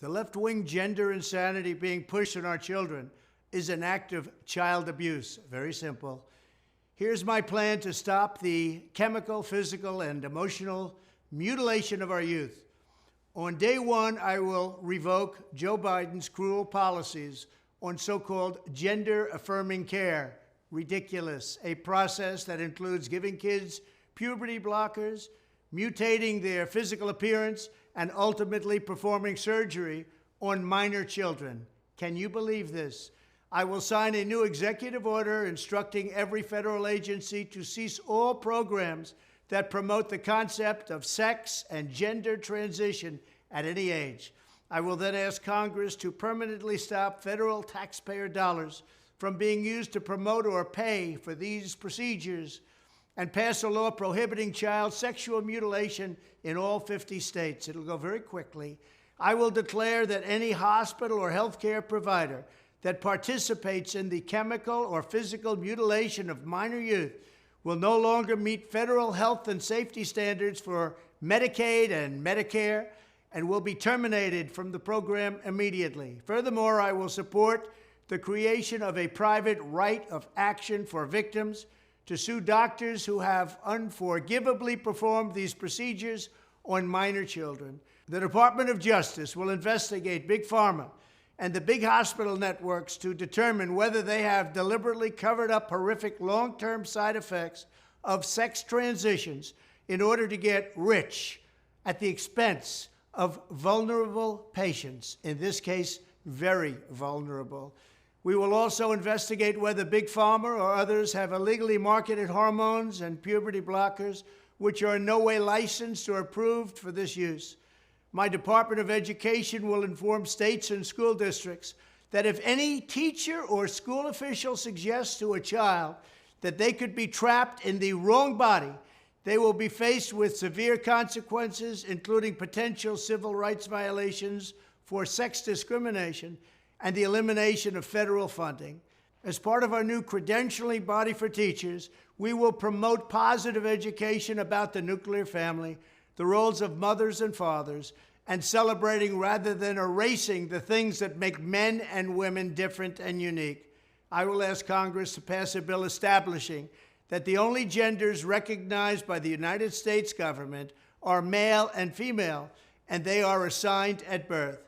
The left-wing gender insanity being pushed on our children is an act of child abuse. Very simple. Here's my plan to stop the chemical, physical, and emotional mutilation of our youth. On day one, I will revoke Joe Biden's cruel policies on so-called gender-affirming care. Ridiculous. A process that includes giving kids puberty blockers, mutating their physical appearance, and ultimately performing surgery on minor children. Can you believe this? I will sign a new executive order instructing every federal agency to cease all programs that promote the concept of sex and gender transition at any age. I will then ask Congress to permanently stop federal taxpayer dollars from being used to promote or pay for these procedures and pass a law prohibiting child sexual mutilation in all 50 states. It'll go very quickly. I will declare that any hospital or healthcare provider that participates in the chemical or physical mutilation of minor youth will no longer meet federal health and safety standards for Medicaid and Medicare and will be terminated from the program immediately. Furthermore, I will support the creation of a private right of action for victims to sue doctors who have unforgivably performed these procedures on minor children. The Department of Justice will investigate Big Pharma and the big hospital networks to determine whether they have deliberately covered up horrific long-term side effects of sex transitions in order to get rich at the expense of vulnerable patients, in this case, very vulnerable. We will also investigate whether Big Pharma or others have illegally marketed hormones and puberty blockers which are in no way licensed or approved for this use. My Department of Education will inform states and school districts that if any teacher or school official suggests to a child that they could be trapped in the wrong body, they will be faced with severe consequences, including potential civil rights violations for sex discrimination and the elimination of federal funding. As part of our new credentialing body for teachers, we will promote positive education about the nuclear family, the roles of mothers and fathers, and celebrating rather than erasing the things that make men and women different and unique. I will ask Congress to pass a bill establishing that the only genders recognized by the United States government are male and female, and they are assigned at birth.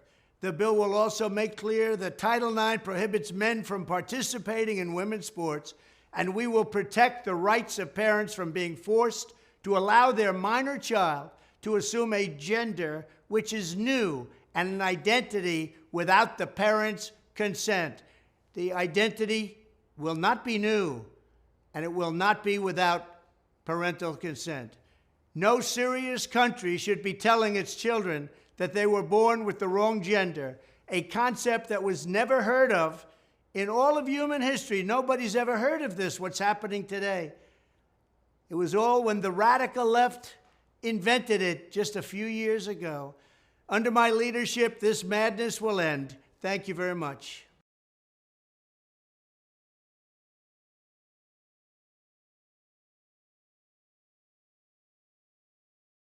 The bill will also make clear that Title IX prohibits men from participating in women's sports, and we will protect the rights of parents from being forced to allow their minor child to assume a gender which is new and an identity without the parents' consent. The identity will not be new, and it will not be without parental consent. No serious country should be telling its children that they were born with the wrong gender, a concept that was never heard of in all of human history. Nobody's ever heard of this, what's happening today. It was all when the radical left invented it just a few years ago. Under my leadership, this madness will end. Thank you very much.